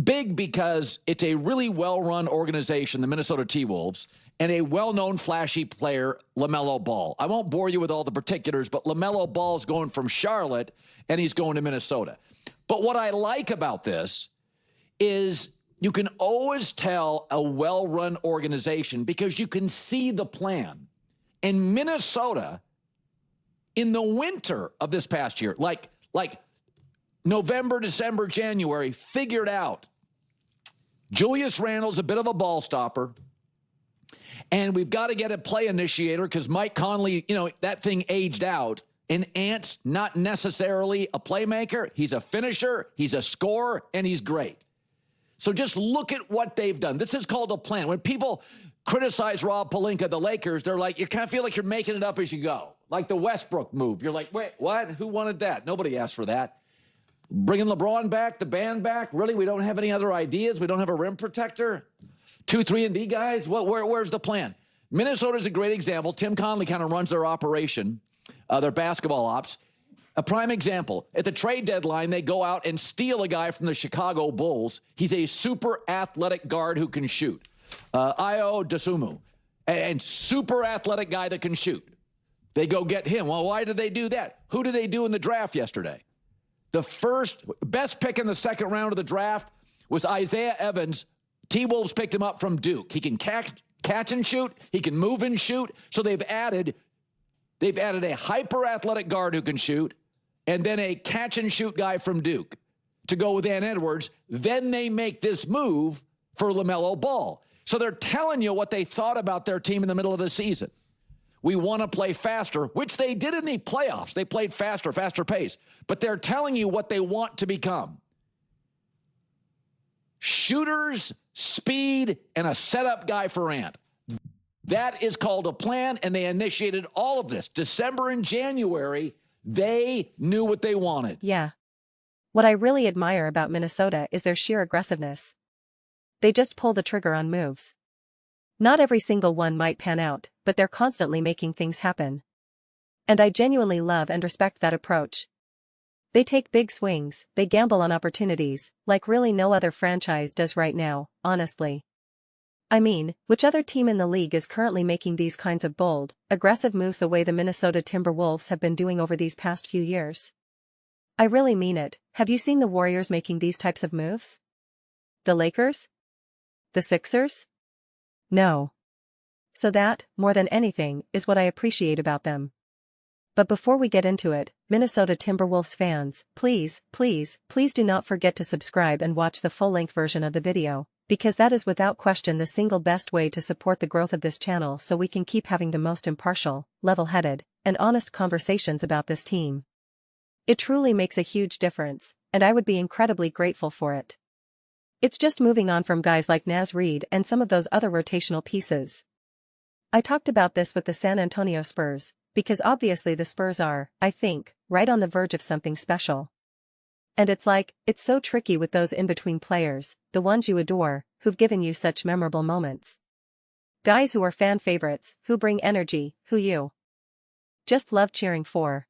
Big because it's a really well-run organization, the Minnesota T-Wolves, and a well-known flashy player, LaMelo Ball. I won't bore you with all the particulars, but LaMelo Ball's going from Charlotte, and he's going to Minnesota. But what I like about this is you can always tell a well-run organization because you can see the plan. And Minnesota, in the winter of this past year, like November, December, January, figured out Julius Randle's a bit of a ball stopper, and we've got to get a play initiator because Mike Conley, that thing aged out, and Ant's not necessarily a playmaker. He's a finisher, he's a scorer, and he's great. So just look at what they've done. This is called a plan. When people criticize Rob Pelinka, the Lakers, they're like, you kind of feel like you're making it up as you go. Like the Westbrook move. You're like, wait, what? Who wanted that? Nobody asked for that. Bringing LeBron back, the band back? Really? We don't have any other ideas? We don't have a rim protector? 2, 3-and-D guys? Where's the plan? Minnesota's a great example. Tim Conley kind of runs their operation, their basketball ops. A prime example. At the trade deadline, they go out and steal a guy from the Chicago Bulls. He's a super athletic guard who can shoot. Ayo Dosunmu. And super athletic guy that can shoot. They go get him. Well, why did they do that? Who did they do in the draft yesterday? The best pick in the second round of the draft was Isaiah Evans. T-Wolves picked him up from Duke. He can catch and shoot. He can move and shoot. So they've added a hyper-athletic guard who can shoot and then a catch-and-shoot guy from Duke to go with Ant Edwards. Then they make this move for LaMelo Ball. So they're telling you what they thought about their team in the middle of the season. We want to play faster, which they did in the playoffs. They played faster pace. But they're telling you what they want to become. Shooters, speed, and a setup guy for Ant. That is called a plan, and they initiated all of this. December and January, they knew what they wanted. Yeah. What I really admire about Minnesota is their sheer aggressiveness. They just pull the trigger on moves. Not every single one might pan out, but they're constantly making things happen. And I genuinely love and respect that approach. They take big swings, they gamble on opportunities, like really no other franchise does right now, honestly. I mean, which other team in the league is currently making these kinds of bold, aggressive moves the way the Minnesota Timberwolves have been doing over these past few years? I really mean it. Have you seen the Warriors making these types of moves? The Lakers? The Sixers? No. So that, more than anything, is what I appreciate about them. But before we get into it, Minnesota Timberwolves fans, please do not forget to subscribe and watch the full-length version of the video, because that is without question the single best way to support the growth of this channel so we can keep having the most impartial, level-headed, and honest conversations about this team. It truly makes a huge difference, and I would be incredibly grateful for it. It's just moving on from guys like Naz Reid and some of those other rotational pieces. I talked about this with the San Antonio Spurs, because obviously the Spurs are, I think, right on the verge of something special. And it's so tricky with those in-between players, the ones you adore, who've given you such memorable moments. Guys who are fan favorites, who bring energy, who you just love cheering for.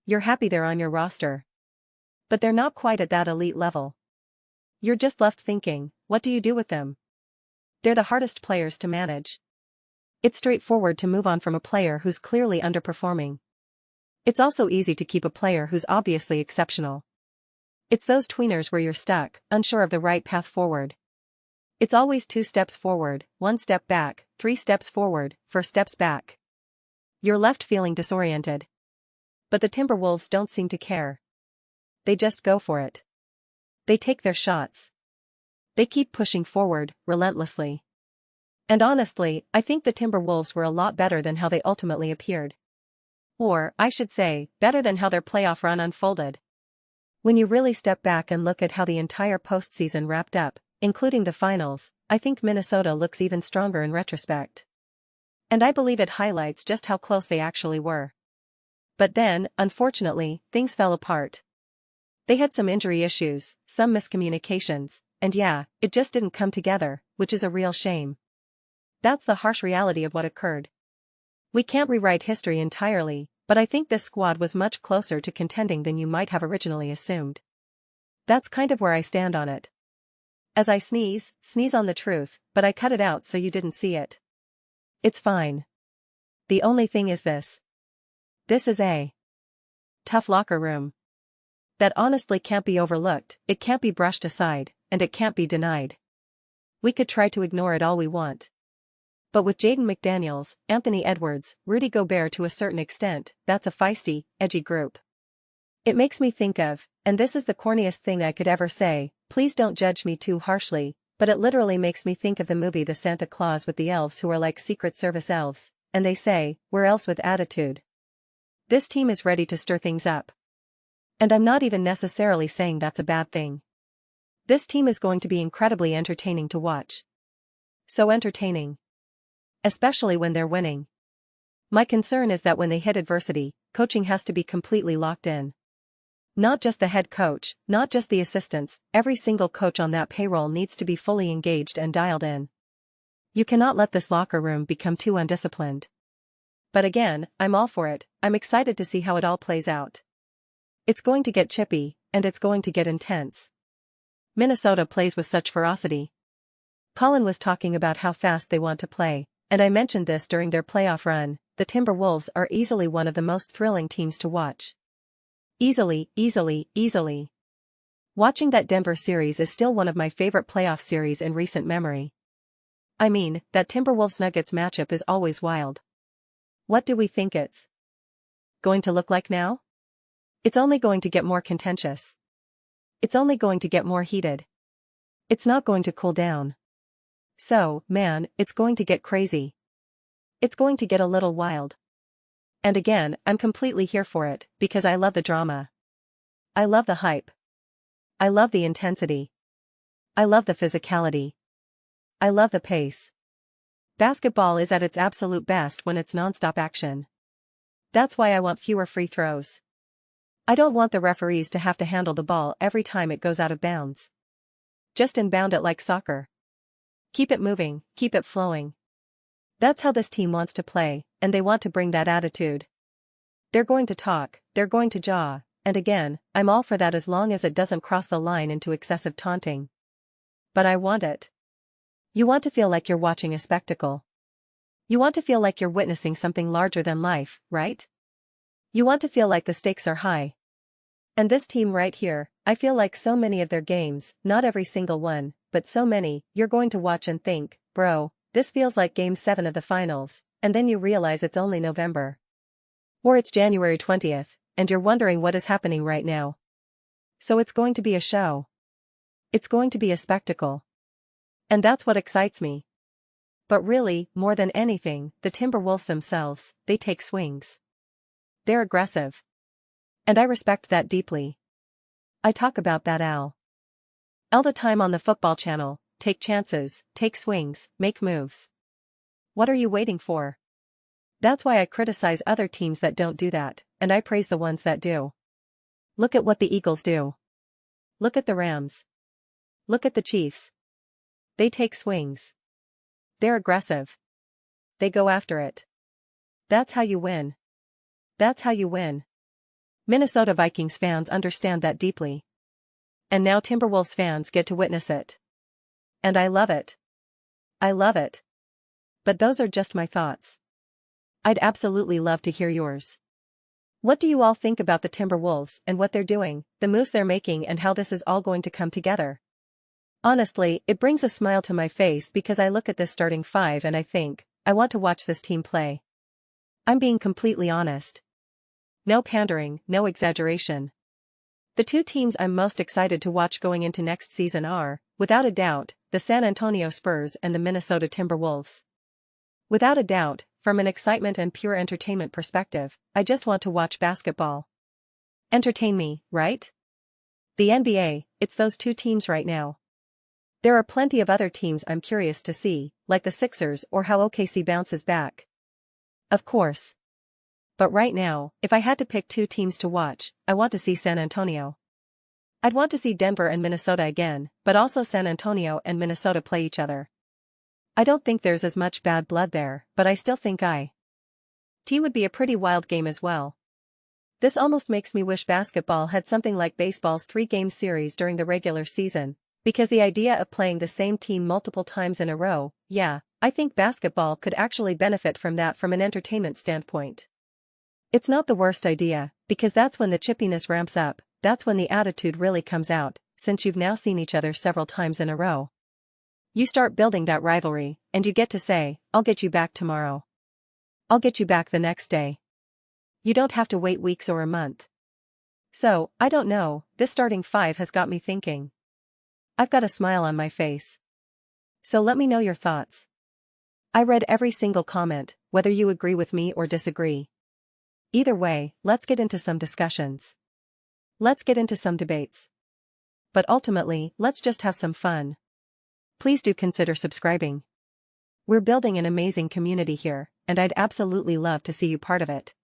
You're happy they're on your roster. But they're not quite at that elite level. You're just left thinking, what do you do with them? They're the hardest players to manage. It's straightforward to move on from a player who's clearly underperforming. It's also easy to keep a player who's obviously exceptional. It's those tweeners where you're stuck, unsure of the right path forward. It's always 2 steps forward, 1 step back, 3 steps forward, 4 steps back. You're left feeling disoriented. But the Timberwolves don't seem to care. They just go for it. They take their shots. They keep pushing forward, relentlessly. And honestly, I think the Timberwolves were a lot better than how they ultimately appeared. Or, I should say, better than how their playoff run unfolded. When you really step back and look at how the entire postseason wrapped up, including the finals, I think Minnesota looks even stronger in retrospect. And I believe it highlights just how close they actually were. But then, unfortunately, things fell apart. They had some injury issues, some miscommunications, and yeah, it just didn't come together, which is a real shame. That's the harsh reality of what occurred. We can't rewrite history entirely, but I think this squad was much closer to contending than you might have originally assumed. That's kind of where I stand on it. As I sneeze on the truth, but I cut it out so you didn't see it. It's fine. The only thing is this. This is a tough locker room. That honestly can't be overlooked, it can't be brushed aside, and it can't be denied. We could try to ignore it all we want. But with Jaden McDaniels, Anthony Edwards, Rudy Gobert to a certain extent, that's a feisty, edgy group. It makes me think of, and this is the corniest thing I could ever say, please don't judge me too harshly, but it literally makes me think of the movie The Santa Claus with the elves who are like Secret Service elves, and they say, we're elves with attitude. This team is ready to stir things up. And I'm not even necessarily saying that's a bad thing. This team is going to be incredibly entertaining to watch. So entertaining. Especially when they're winning. My concern is that when they hit adversity, coaching has to be completely locked in. Not just the head coach, not just the assistants, every single coach on that payroll needs to be fully engaged and dialed in. You cannot let this locker room become too undisciplined. But again, I'm all for it, I'm excited to see how it all plays out. It's going to get chippy, and it's going to get intense. Minnesota plays with such ferocity. Colin was talking about how fast they want to play, and I mentioned this during their playoff run. The Timberwolves are easily one of the most thrilling teams to watch. Easily. Watching that Denver series is still one of my favorite playoff series in recent memory. I mean, that Timberwolves-Nuggets matchup is always wild. What do we think it's going to look like now? It's only going to get more contentious. It's only going to get more heated. It's not going to cool down. So, man, it's going to get crazy. It's going to get a little wild. And again, I'm completely here for it, because I love the drama. I love the hype. I love the intensity. I love the physicality. I love the pace. Basketball is at its absolute best when it's nonstop action. That's why I want fewer free throws. I don't want the referees to have to handle the ball every time it goes out of bounds. Just inbound it like soccer. Keep it moving, keep it flowing. That's how this team wants to play, and they want to bring that attitude. They're going to talk, they're going to jaw, and again, I'm all for that as long as it doesn't cross the line into excessive taunting. But I want it. You want to feel like you're watching a spectacle. You want to feel like you're witnessing something larger than life, right? You want to feel like the stakes are high. And this team right here, I feel like so many of their games, not every single one, but so many, you're going to watch and think, bro, this feels like Game 7 of the finals, and then you realize it's only November. Or it's January 20th, and you're wondering what is happening right now. So it's going to be a show. It's going to be a spectacle. And that's what excites me. But really, more than anything, the Timberwolves themselves, they take swings. They're aggressive. And I respect that deeply. I talk about that all the time on the football channel. Take chances, take swings, make moves. What are you waiting for? That's why I criticize other teams that don't do that, and I praise the ones that do. Look at what the Eagles do. Look at the Rams. Look at the Chiefs. They take swings. They're aggressive. They go after it. That's how you win. That's how you win. Minnesota Vikings fans understand that deeply. And now Timberwolves fans get to witness it. And I love it. I love it. But those are just my thoughts. I'd absolutely love to hear yours. What do you all think about the Timberwolves and what they're doing, the moves they're making, and how this is all going to come together? Honestly, it brings a smile to my face because I look at this starting five and I think, I want to watch this team play. I'm being completely honest. No pandering, no exaggeration. The two teams I'm most excited to watch going into next season are, without a doubt, the San Antonio Spurs and the Minnesota Timberwolves. Without a doubt, from an excitement and pure entertainment perspective, I just want to watch basketball. Entertain me, right? The NBA, it's those two teams right now. There are plenty of other teams I'm curious to see, like the Sixers or how OKC bounces back. Of course. But right now, if I had to pick two teams to watch, I want to see San Antonio. I'd want to see Denver and Minnesota again, but also San Antonio and Minnesota play each other. I don't think there's as much bad blood there, but I still think T would be a pretty wild game as well. This almost makes me wish basketball had something like baseball's 3-game series during the regular season, Because the idea of playing the same team multiple times in a row, yeah, I think basketball could actually benefit from that from an entertainment standpoint. It's not the worst idea, because that's when the chippiness ramps up, that's when the attitude really comes out, since you've now seen each other several times in a row. You start building that rivalry, and you get to say, I'll get you back tomorrow. I'll get you back the next day. You don't have to wait weeks or a month. So, I don't know, this starting five has got me thinking. I've got a smile on my face. So let me know your thoughts. I read every single comment, whether you agree with me or disagree. Either way, let's get into some discussions. Let's get into some debates. But ultimately, let's just have some fun. Please do consider subscribing. We're building an amazing community here, and I'd absolutely love to see you part of it.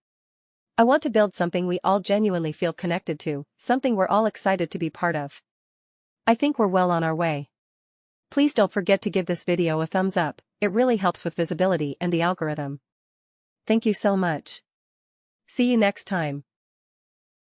I want to build something we all genuinely feel connected to, something we're all excited to be part of. I think we're well on our way. Please don't forget to give this video a thumbs up, it really helps with visibility and the algorithm. Thank you so much. See you next time.